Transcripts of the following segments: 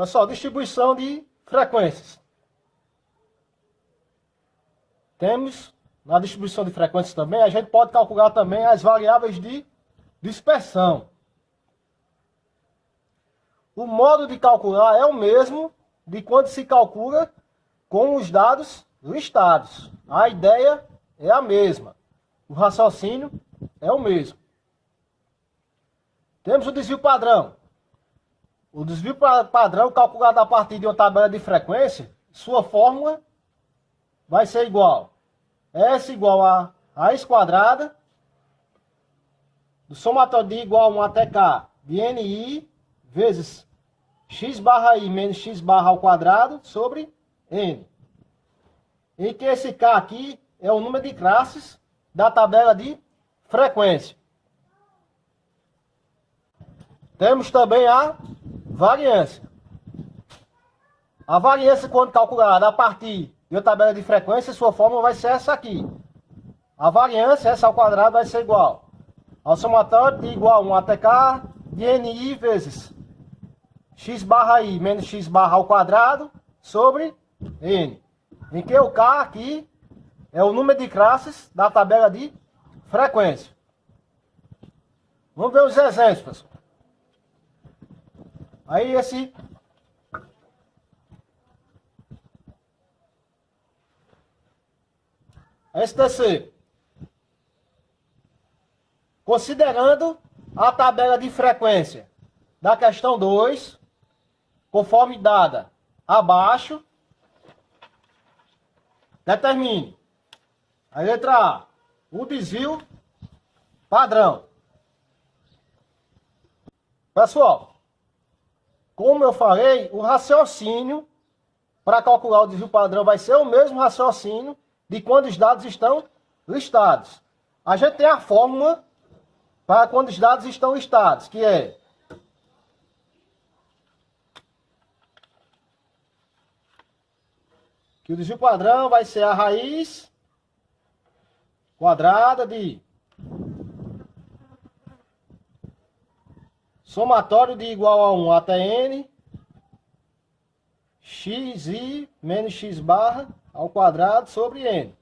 Pessoal, distribuição de frequências. Temos, na distribuição de frequências também, a gente pode calcular também as variáveis de dispersão. O modo de calcular é o mesmo de quando se calcula com os dados listados. A ideia é a mesma. O raciocínio é o mesmo. Temos o desvio padrão. O desvio padrão calculado a partir de uma tabela de frequência, sua fórmula vai ser igual. S igual a raiz quadrada do somatório de igual a 1 até K de NI vezes x barra I menos x barra ao quadrado sobre N. Em que esse K aqui é o número de classes da tabela de frequência. Temos também a variância. A variância, quando calculada a partir de uma tabela de frequência, sua fórmula vai ser essa aqui. A variância, S ao quadrado, vai ser igual ao somatório de igual a 1 até K de NI vezes x barra I menos x barra ao quadrado sobre N. Em que o K aqui é o número de classes da tabela de frequência. Vamos ver os exemplos, pessoal. Aí esse STC. Considerando a tabela de frequência da questão 2, conforme dada abaixo, determine a letra A, o desvio padrão. Pessoal, como eu falei, o raciocínio para calcular o desvio padrão vai ser o mesmo raciocínio de quando os dados estão listados. A gente tem a fórmula para quando os dados estão listados, que é que o desvio padrão vai ser a raiz quadrada de somatório de igual a 1 até N xi menos x barra ao quadrado sobre N.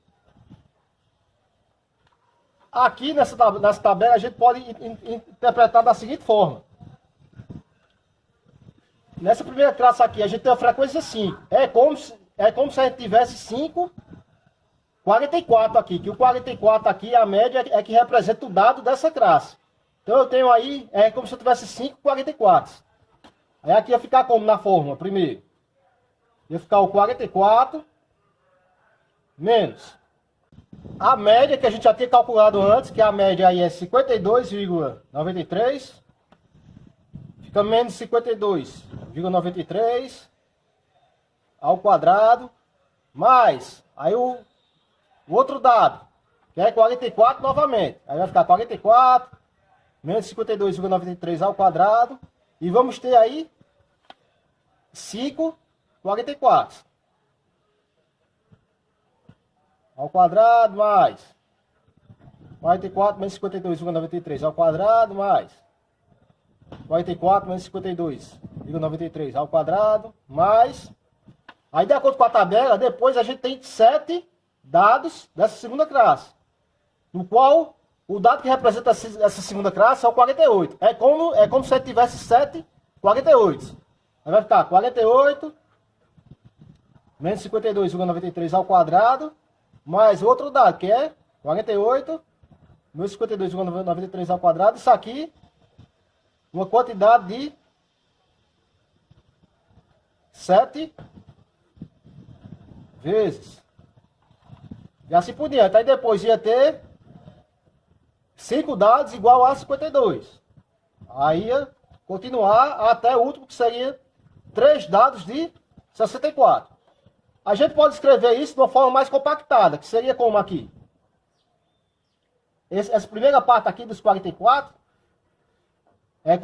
Aqui nessa tabela a gente pode interpretar da seguinte forma. Nessa primeira classe aqui a gente tem a frequência 5. É como se a gente tivesse 5,44 aqui. Que o 44 aqui, a média, é que representa o dado dessa classe. Então eu tenho aí, é como se eu tivesse 5,44. Aí aqui ia ficar como na fórmula, primeiro? Ia ficar o 44 menos a média que a gente já tinha calculado antes, que a média aí é 52,93. Fica menos 52,93 ao quadrado, mais aí o outro dado, que é 44 novamente. Aí vai ficar 44 menos 52,93 ao quadrado. E vamos ter aí 5,44 ao quadrado, mais 44 menos 52,93 ao quadrado, mais 44 menos 52,93 ao quadrado, mais... Aí, de acordo com a tabela, depois a gente tem 7 dados dessa segunda classe, no qual o dado que representa essa segunda classe é o 48. É como se ele tivesse 7 48. Aí vai ficar 48 menos 52,93 ao quadrado, mais outro dado, que é 48 menos 52,93 ao quadrado. Isso aqui, uma quantidade de 7 vezes. E assim por diante. Aí depois ia ter 5 dados igual a 52. Aí ia continuar até o último, que seria 3 dados de 64. A gente pode escrever isso de uma forma mais compactada, que seria como aqui. Essa primeira parte aqui dos 44 é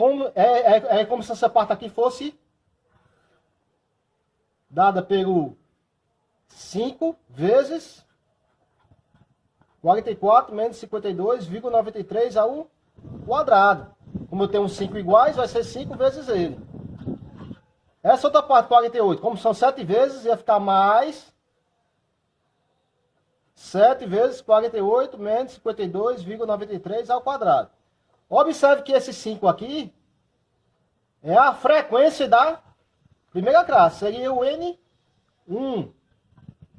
como se essa parte aqui fosse dada pelo 5 vezes 44 menos 52,93 ao quadrado. Como eu tenho 5 iguais, vai ser 5 vezes ele. Essa outra parte, 48, como são 7 vezes, ia ficar mais 7 vezes 48 menos 52,93 ao quadrado. Observe que esse 5 aqui é a frequência da primeira classe. Seria o N1,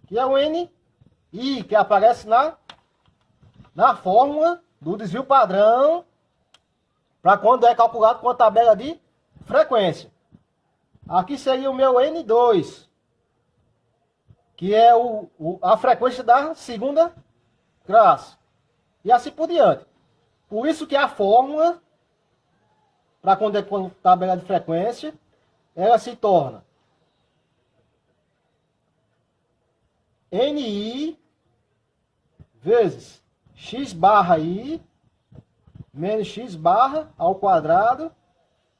que é o NI, que aparece na fórmula do desvio padrão, para quando é calculado com a tabela de frequência. Aqui seria o meu N2, que é a frequência da segunda classe. E assim por diante. Por isso que a fórmula, para quando é com tabela de frequência, ela se torna NI vezes x barra I menos x barra ao quadrado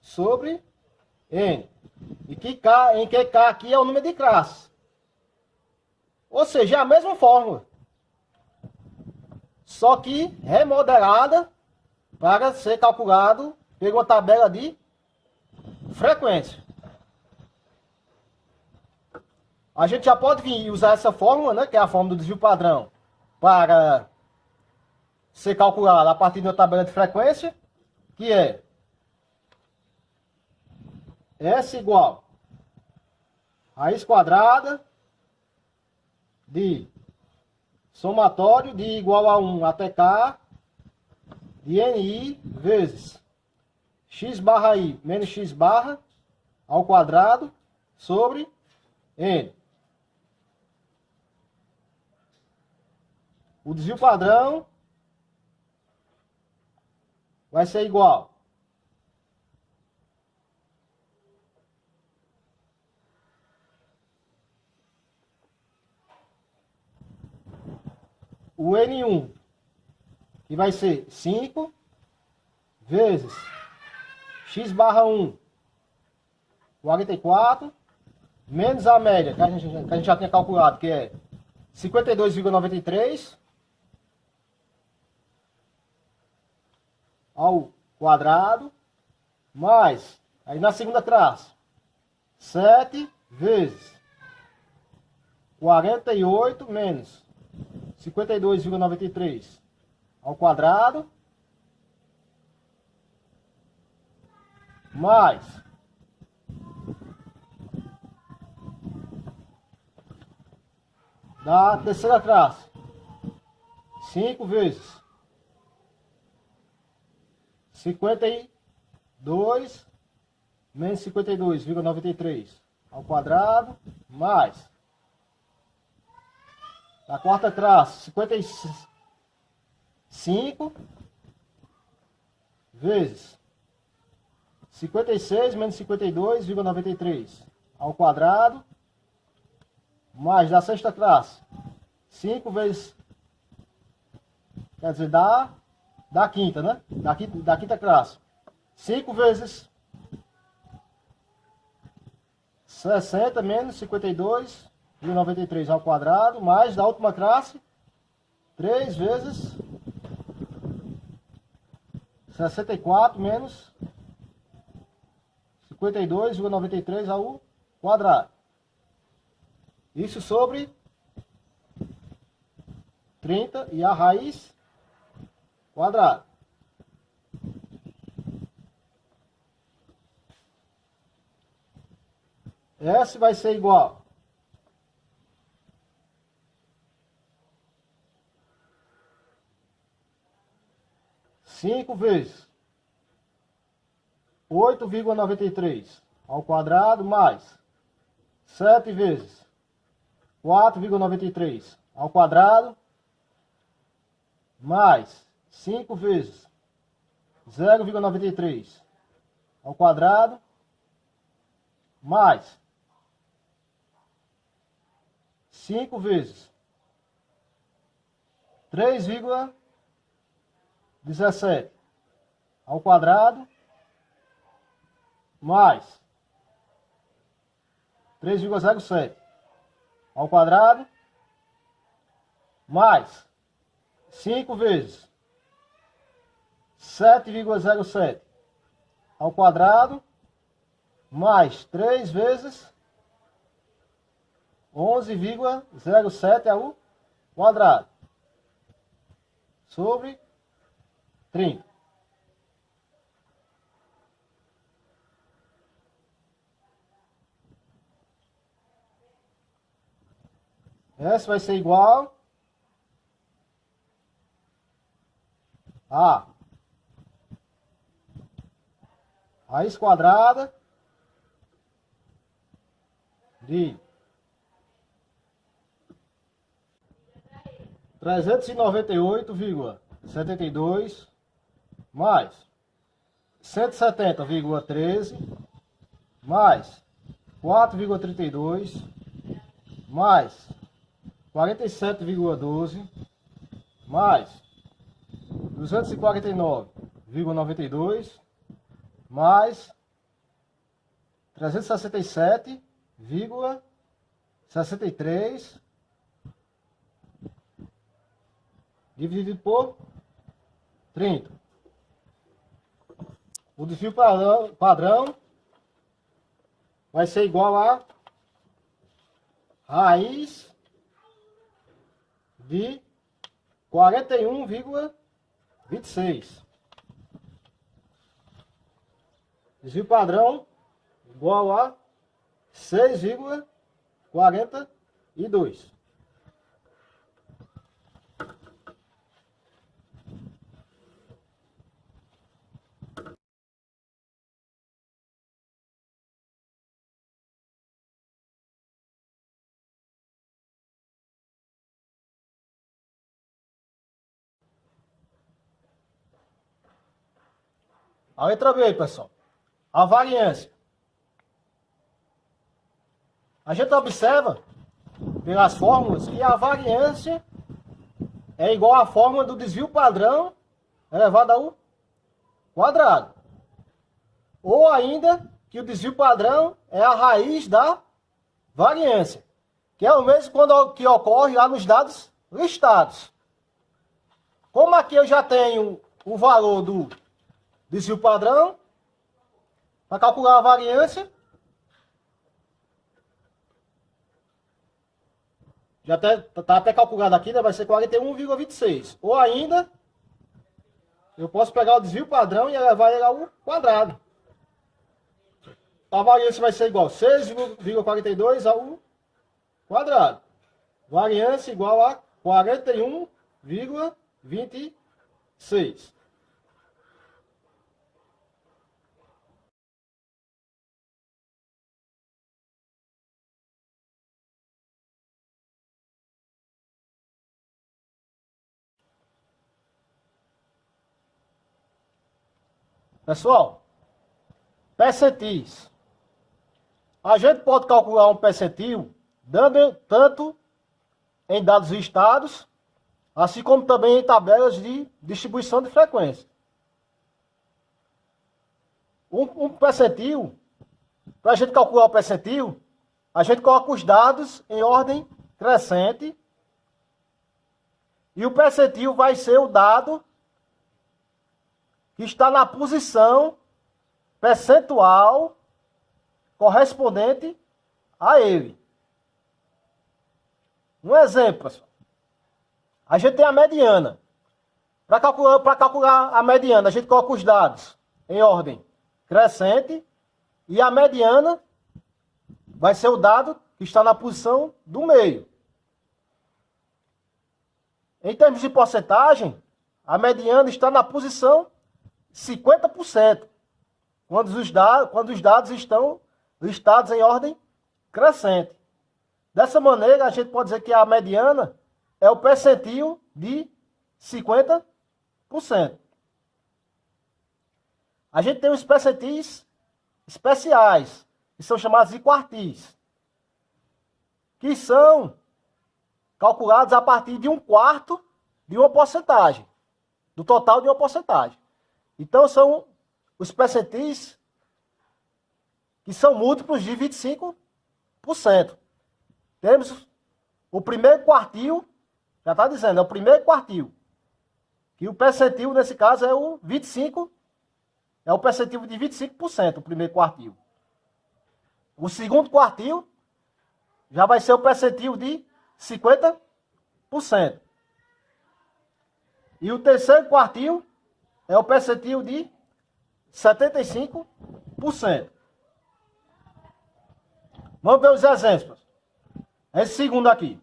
sobre N. E que K, em que K aqui é o número de classes. Ou seja, é a mesma fórmula. Só que remodelada para ser calculado pela uma tabela de frequência. A gente já pode vir usar essa fórmula, né, que é a fórmula do desvio padrão, para ser calculada a partir de uma tabela de frequência, que é S igual raiz quadrada de somatório de igual a 1 até K de NI vezes x barra I menos x barra ao quadrado sobre N. O desvio padrão vai ser igual o N1, que vai ser 5 vezes x barra 1, 44, menos a média, que a gente já tinha calculado, que é 52,93 ao quadrado, mais, aí na segunda classe, 7 vezes 48 menos 52,93 ao quadrado, mais da terceira classe, 5 vezes 52 menos 52,93 ao quadrado, mais da quarta classe, 55 vezes 56 menos 52,93 ao quadrado, mais da sexta classe, 5 vezes, quer dizer, da quinta, né? Da quinta classe, 5 vezes 60 menos 52,93 ao quadrado, mais da última classe, 3 vezes 64 menos 52,93 ao quadrado. Isso sobre 30 e a raiz quadrada. S vai ser igual a 5 vezes 8,93 ao quadrado, mais 7 vezes 4,93 ao quadrado, mais 5 vezes 0,93 ao quadrado, mais 5 vezes 3,17 ao quadrado, mais 3,07 ao quadrado, mais 5 vezes 7,07 ao quadrado, mais 3 vezes 11,07 ao quadrado sobre 30. Essa vai ser igual a raiz quadrada de 398,72 mais 170,13 mais 4,32 mais 47,12 mais 249,92 mais 367,63 dividido por 30. O desvio padrão vai ser igual a raiz de 41,26. Desvio padrão igual a 6,42. A letra B, pessoal. A variância. A gente observa pelas fórmulas que a variância é igual à fórmula do desvio padrão elevado ao quadrado. Ou ainda que o desvio padrão é a raiz da variância, que é o mesmo que ocorre lá nos dados listados. Como aqui eu já tenho o valor do desvio padrão, para calcular a variância, já está até calculado aqui, né? Vai ser 41,26. Ou ainda, eu posso pegar o desvio padrão e elevar ele ao quadrado. A variância vai ser igual a 6,42 ao quadrado. Variância igual a 41,26. Pessoal, percentis. A gente pode calcular um percentil dando tanto em dados listados, assim como também em tabelas de distribuição de frequência. Um percentil, para a gente calcular o percentil, a gente coloca os dados em ordem crescente e o percentil vai ser o dado que está na posição percentual correspondente a ele. Um exemplo, pessoal. A gente tem a mediana. Para calcular a mediana, a gente coloca os dados em ordem crescente e a mediana vai ser o dado que está na posição do meio. Em termos de porcentagem, a mediana está na posição 50%, quando os dados estão listados em ordem crescente. Dessa maneira, a gente pode dizer que a mediana é o percentil de 50%. A gente tem os percentis especiais, que são chamados de quartis, que são calculados a partir de 1/4 de uma porcentagem, do total de uma porcentagem. Então, são os percentis que são múltiplos de 25%. Temos o primeiro quartil, já está dizendo, é o primeiro quartil. Que o percentil, nesse caso, é o 25%. É o percentil de 25%, o primeiro quartil. O segundo quartil já vai ser o percentil de 50%. E o terceiro quartil é o percentil de 75%. Vamos ver os exemplos. Esse segundo aqui.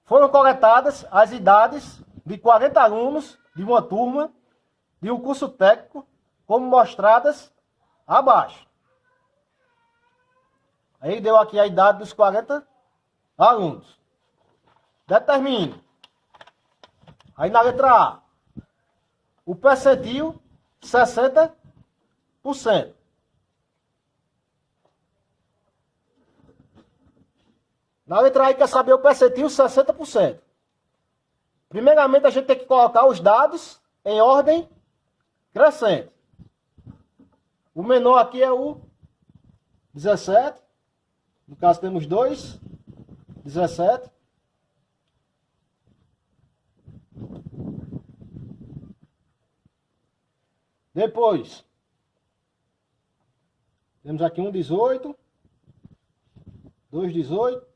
Foram coletadas as idades de 40 alunos de uma turma de um curso técnico, como mostradas abaixo. Aí deu aqui a idade dos 40 alunos. Determine. Aí na letra A, o percentil 60%. Na letra A quer saber o percentil 60%. Primeiramente a gente tem que colocar os dados em ordem crescente. O menor aqui é o 17. No caso temos 2, 17. Depois, temos aqui um 18, 2, 18.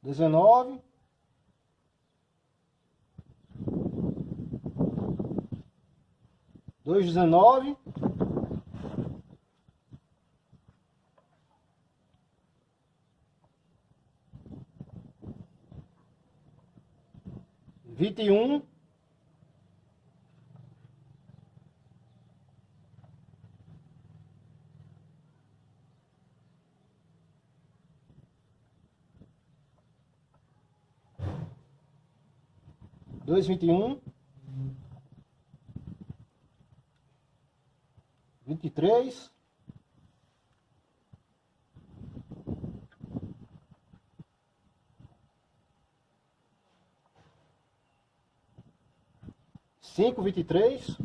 Dezenove. Dois 19. Vinte e um. Dois 21. 23. 5, 23.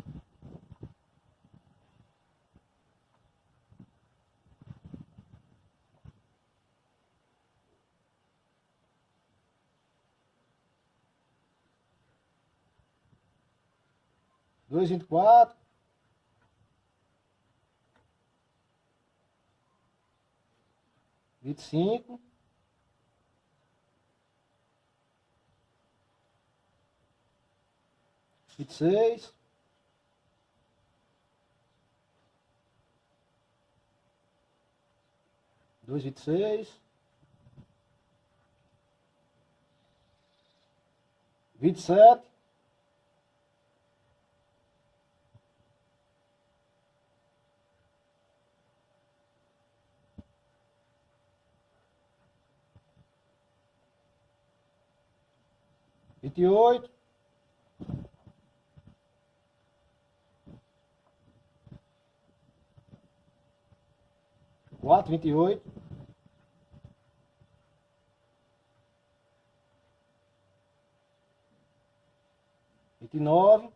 2, 24. 25. 26. 2, 26. 27. 28. 4, 28. 29.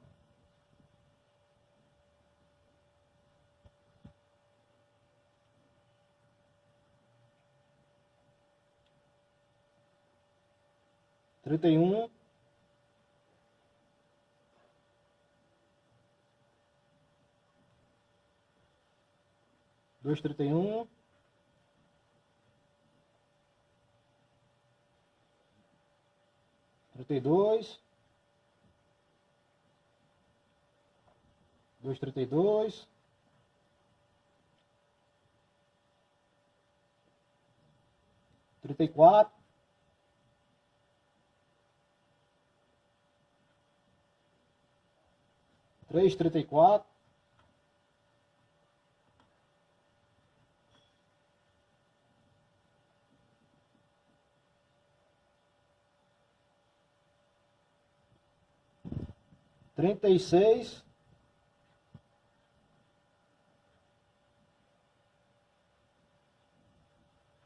31. 2, 31. 32. 2, 32. 34. 3, 34. 36.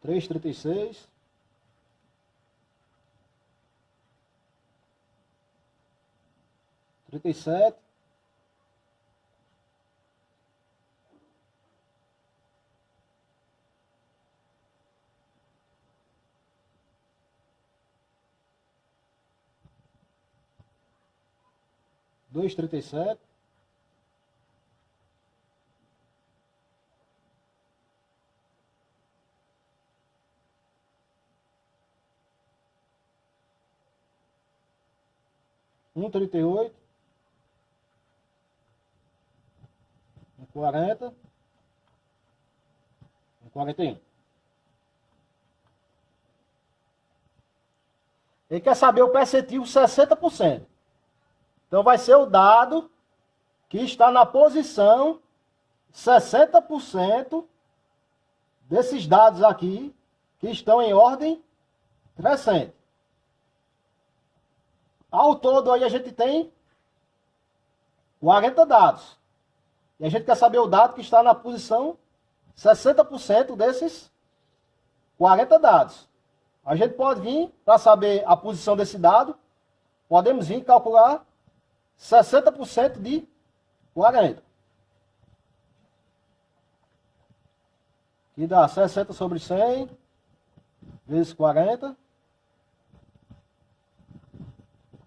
3, 36. 37. 2,37. Um 38, 40, 41. Ele quer saber o percentil 60%. Então vai ser o dado que está na posição 60% desses dados aqui que estão em ordem crescente. Ao todo aí a gente tem 40 dados. E a gente quer saber o dado que está na posição 60% desses 40 dados. A gente pode vir, para saber a posição desse dado, podemos vir calcular 60% de 40. Que dá 60 sobre 100 vezes 40.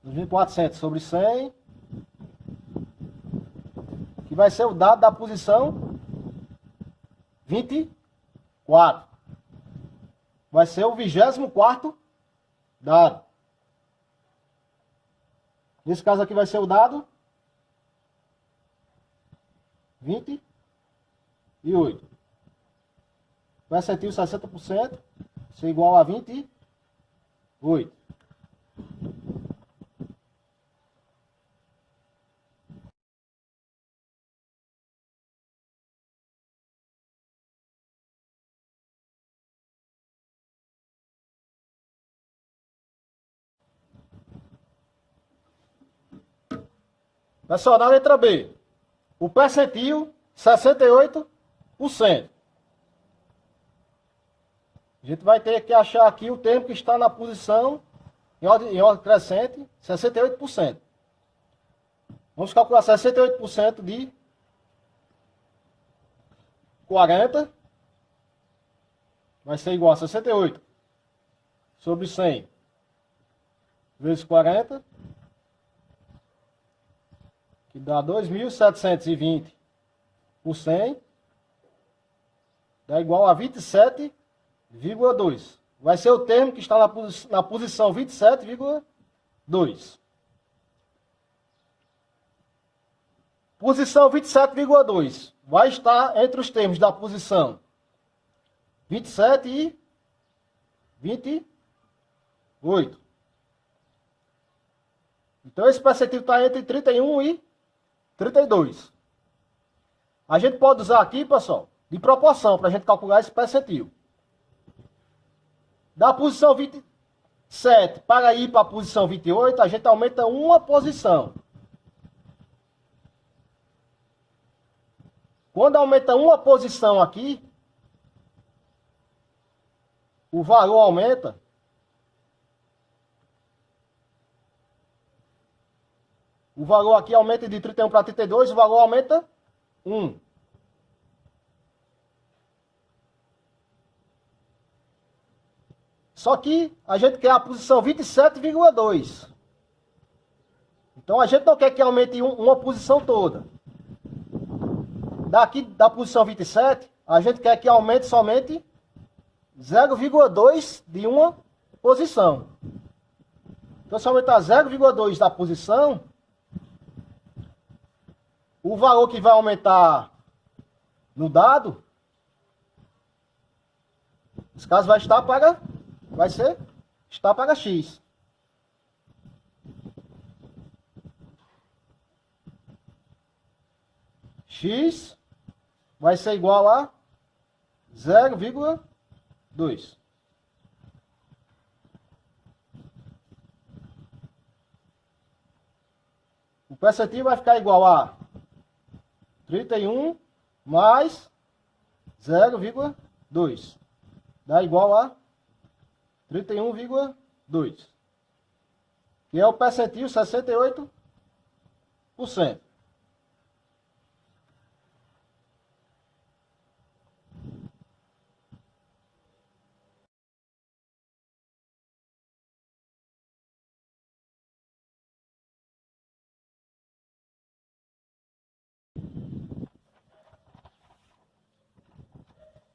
2.400 sobre 100, que vai ser o dado da posição 24. Vai ser o 24º dado. Nesse caso aqui vai ser o dado 28. Percentil 60%, isso é igual a 28. Pessoal, na letra B, o percentil 68%. A gente vai ter que achar aqui o termo que está na posição em ordem crescente, 68%. Vamos calcular 68% de 40. Vai ser igual a 68 sobre 100 vezes 40. Que dá 2.720 por 100, dá igual a 27,2. Vai ser o termo que está na posição 27,2. Posição 27,2 vai estar entre os termos da posição 27 e 28. Então esse percentil está entre 31 e 32. A gente pode usar aqui, pessoal, de proporção, para a gente calcular esse percentil. Da posição 27 para ir para a posição 28, a gente aumenta uma posição. Quando aumenta uma posição aqui, o valor aumenta. O valor aqui aumenta de 31 para 32, o valor aumenta 1. Só que a gente quer a posição 27,2. Então a gente não quer que aumente uma posição toda. Daqui da posição 27, a gente quer que aumente somente 0,2 de uma posição. Então se aumentar 0,2 da posição, o valor que vai aumentar no dado, nesse caso vai estar para x. X vai ser igual a 0,2. O percentil vai ficar igual a 31 mais 0,2. Dá igual a 31,2. Que é o percentil 68%.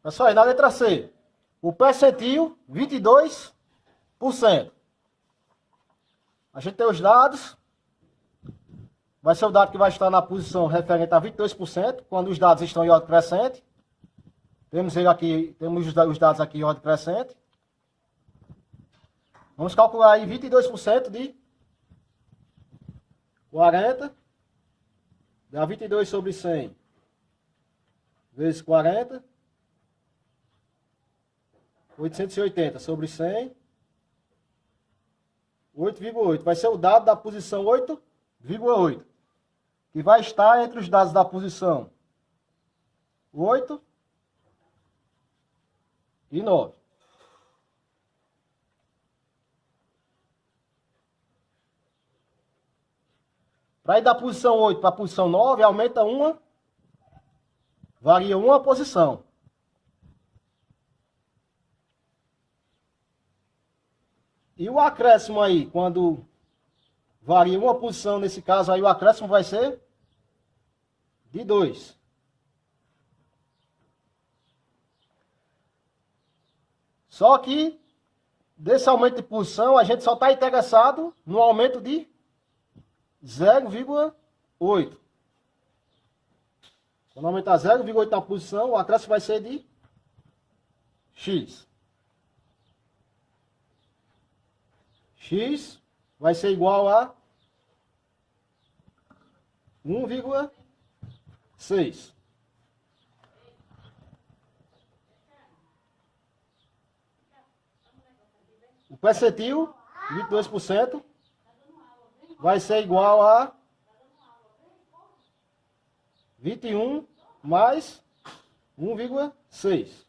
Pessoal, aí na letra C, o percentil, 22%. A gente tem os dados. Vai ser o dado que vai estar na posição referente a 22%, quando os dados estão em ordem crescente. Temos ele aqui, temos os dados aqui em ordem crescente. Vamos calcular aí 22% de 40. Dá 22 sobre 100 vezes 40. 880 sobre 100. 8,8. Vai ser o dado da posição 8,8. Que vai estar entre os dados da posição 8 e 9. Para ir da posição 8 para a posição 9, aumenta uma, varia uma posição. E o acréscimo aí, quando varia uma posição, nesse caso aí o acréscimo vai ser de 2. Só que, desse aumento de posição, a gente só está interessado no aumento de 0,8. Quando aumentar 0,8 na posição, o acréscimo vai ser de x. X vai ser igual a 1,6. O percentil, 22%, vai ser igual a 21 mais 1,6.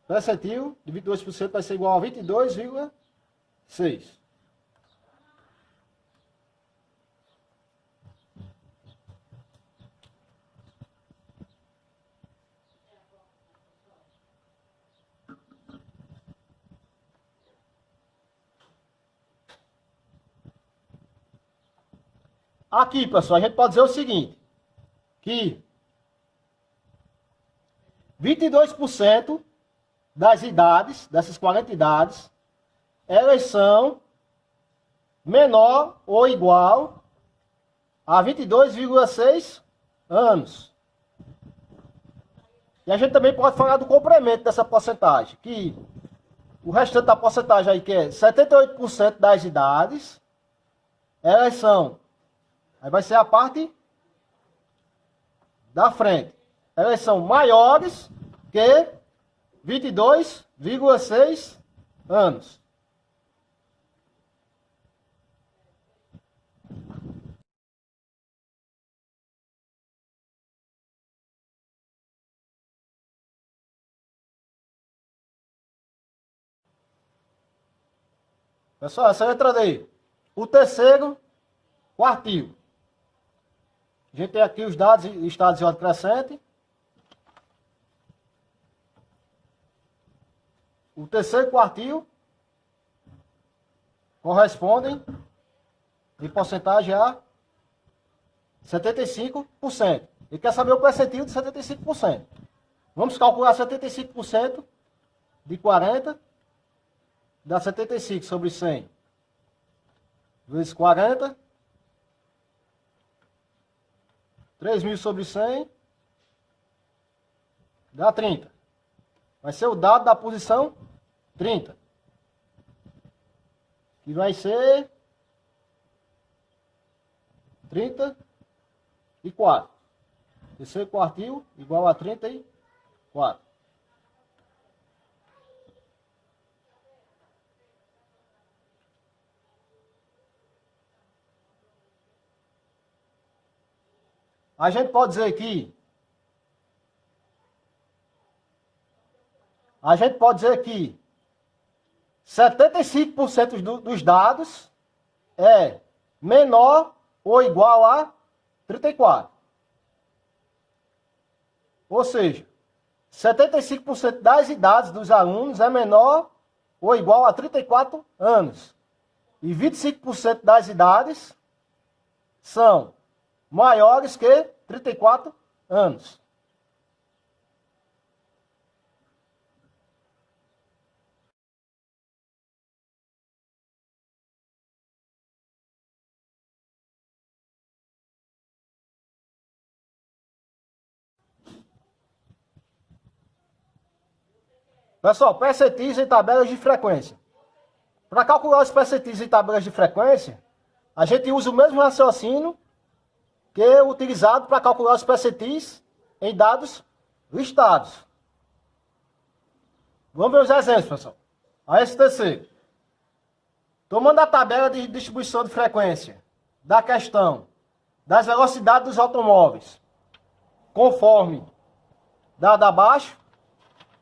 Percentil de 22% vai ser igual a 22,6. Aqui, pessoal, a gente pode dizer o seguinte, que 22% das idades, dessas 40 idades, elas são menor ou igual a 22,6 anos. E a gente também pode falar do complemento dessa porcentagem, que o restante da porcentagem aí, que é 78% das idades, elas são, aí vai ser a parte da frente, elas são maiores que 22,6 anos. Pessoal, essa é a letra D. O terceiro quartil. A gente tem aqui os dados e estados de ordem crescente. O terceiro quartil correspondem em porcentagem a 75%. Ele quer saber o percentil de 75%. Vamos calcular 75% de 40. Dá 75 sobre 100 vezes 40. 3.000 sobre 100 dá 30. Vai ser o dado da posição 30. Que vai ser 34. Terceiro quartil igual a 34. A gente pode dizer que 75% dos dados é menor ou igual a 34. Ou seja, 75% das idades dos alunos é menor ou igual a 34 anos. E 25% das idades são maiores que 34 anos. Pessoal, percentis em tabelas de frequência. Para calcular os percentis em tabelas de frequência, a gente usa o mesmo raciocínio que é utilizado para calcular os percentis em dados listados. Vamos ver os exemplos, pessoal. A STC. Tomando a tabela de distribuição de frequência da questão das velocidades dos automóveis, conforme dado abaixo,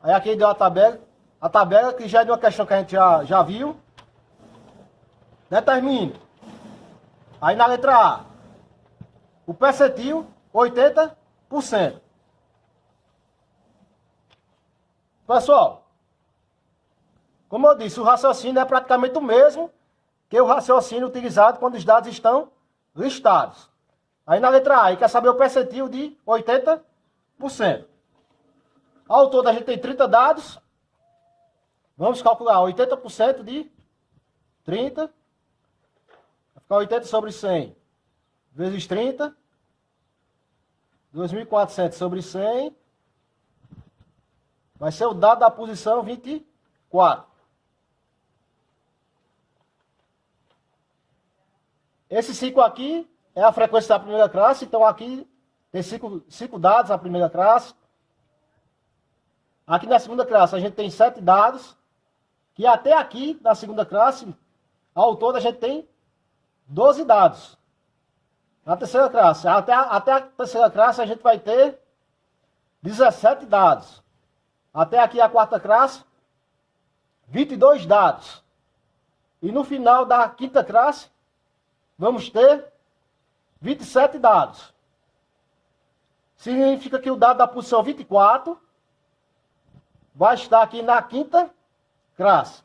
aí aqui deu a tabela que já é de uma questão que a gente já viu. Determine. Aí na letra A, o percentil 80%. Pessoal, como eu disse, o raciocínio é praticamente o mesmo que o raciocínio utilizado quando os dados estão listados. Aí na letra A, ele quer saber o percentil de 80%. Ao todo a gente tem 30 dados. Vamos calcular 80% de 30. Vai ficar 80 sobre 100 vezes 30. 2.400 sobre 100. Vai ser o dado da posição 24. Esse 5 aqui é a frequência da primeira classe. Então aqui tem 5 dados na primeira classe. Aqui na segunda classe a gente tem 7 dados. Que até aqui na segunda classe, ao todo a gente tem 12 dados. Na terceira classe, até a terceira classe a gente vai ter 17 dados. Até aqui a quarta classe, 22 dados. E no final da quinta classe, vamos ter 27 dados. Significa que o dado da posição 24 vai estar aqui na quinta classe.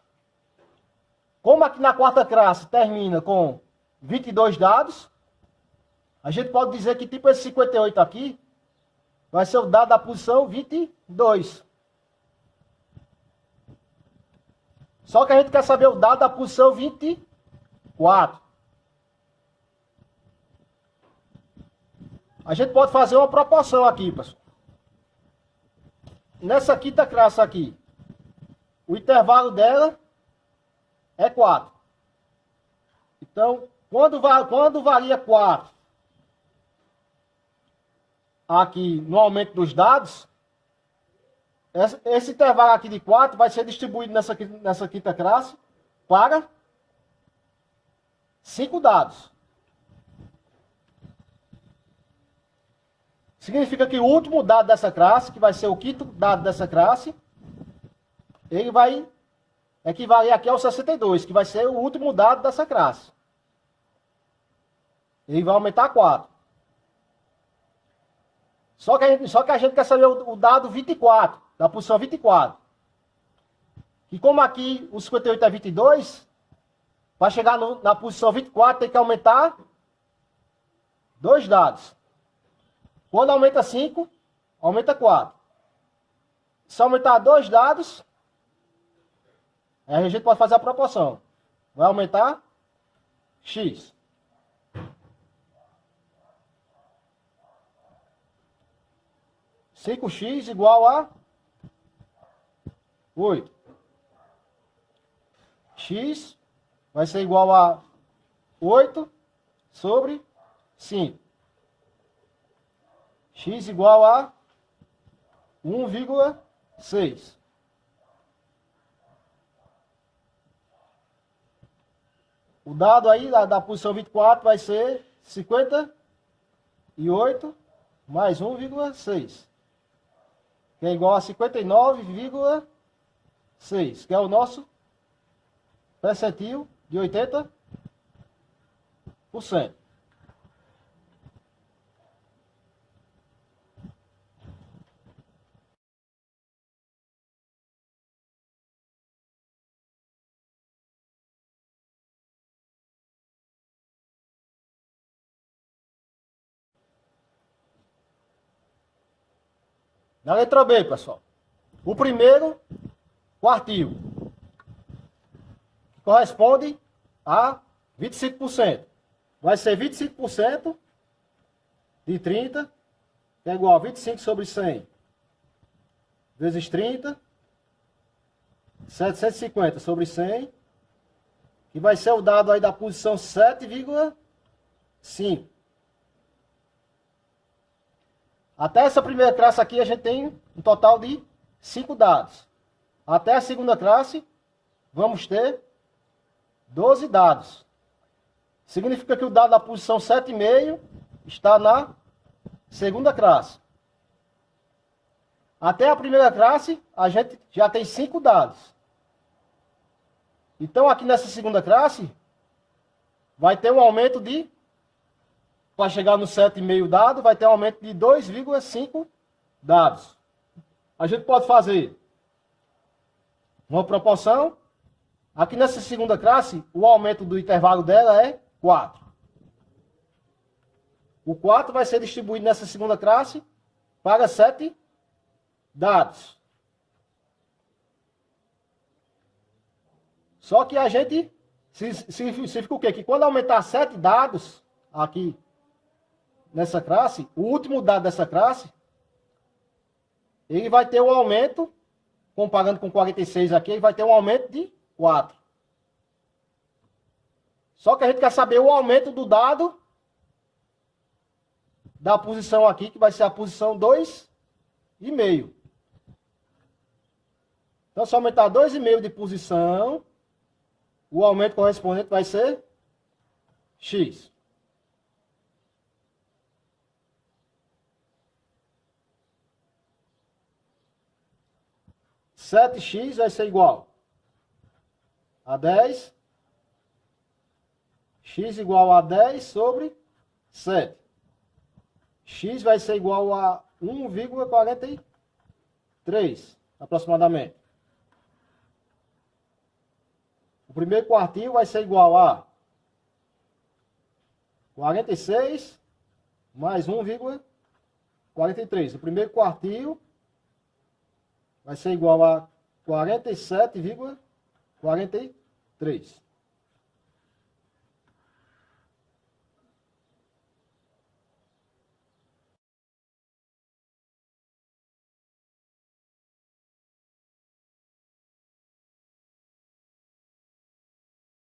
Como aqui na quarta classe termina com 22 dados, a gente pode dizer que tipo esse 58 aqui vai ser o dado da posição 22. Só que a gente quer saber o dado da posição 24. A gente pode fazer uma proporção aqui, pessoal. Nessa quinta classe aqui, o intervalo dela é 4. Então, quando varia 4 aqui no aumento dos dados, esse intervalo aqui de 4 vai ser distribuído nessa quinta classe para 5 dados. Significa que o último dado dessa classe, que vai ser o quinto dado dessa classe, ele vai equivaler aqui ao 62, que vai ser o último dado dessa classe. Ele vai aumentar a 4. Só que a gente quer saber o dado 24, da posição 24. E como aqui o 58 é 22, para chegar na posição 24 tem que aumentar 2 dados. Quando aumenta 5, aumenta 4. Se aumentar 2 dados, aí a gente pode fazer a proporção. Vai aumentar x. Cinco x igual a 8. X vai ser igual a 8 sobre 5. X igual a 1,6. O dado aí da posição 24 vai ser 58 mais 1,6. Que é igual a 59,6. Que é o nosso percentil de 80%. Na letra B, pessoal, o primeiro quartil corresponde a 25%. Vai ser 25% de 30, que é igual a 25 sobre 100 vezes 30. 750 sobre 100, que vai ser o dado aí da posição 7,5. Até essa primeira classe aqui a gente tem um total de 5 dados. Até a segunda classe vamos ter 12 dados. Significa que o dado da posição 7,5 está na segunda classe. Até a primeira classe a gente já tem 5 dados. Então aqui nessa segunda classe vai ter um aumento de, para chegar no 7,5 dado, vai ter um aumento de 2,5 dados. A gente pode fazer uma proporção. Aqui nessa segunda classe, o aumento do intervalo dela é 4. O 4 vai ser distribuído nessa segunda classe para 7 dados. Só que a gente significa o quê? Que quando aumentar 7 dados aqui nessa classe, o último dado dessa classe, ele vai ter um aumento, comparando com 46 aqui, ele vai ter um aumento de 4. Só que a gente quer saber o aumento do dado da posição aqui, que vai ser a posição 2,5. Então, se aumentar 2,5 de posição, o aumento correspondente vai ser x. Sete x vai ser igual a 10. X igual a 10 sobre 7. X vai ser igual a 1,43 aproximadamente. O primeiro quartil vai ser igual a 46 mais 1,43. O primeiro quartil vai ser igual a 47,43.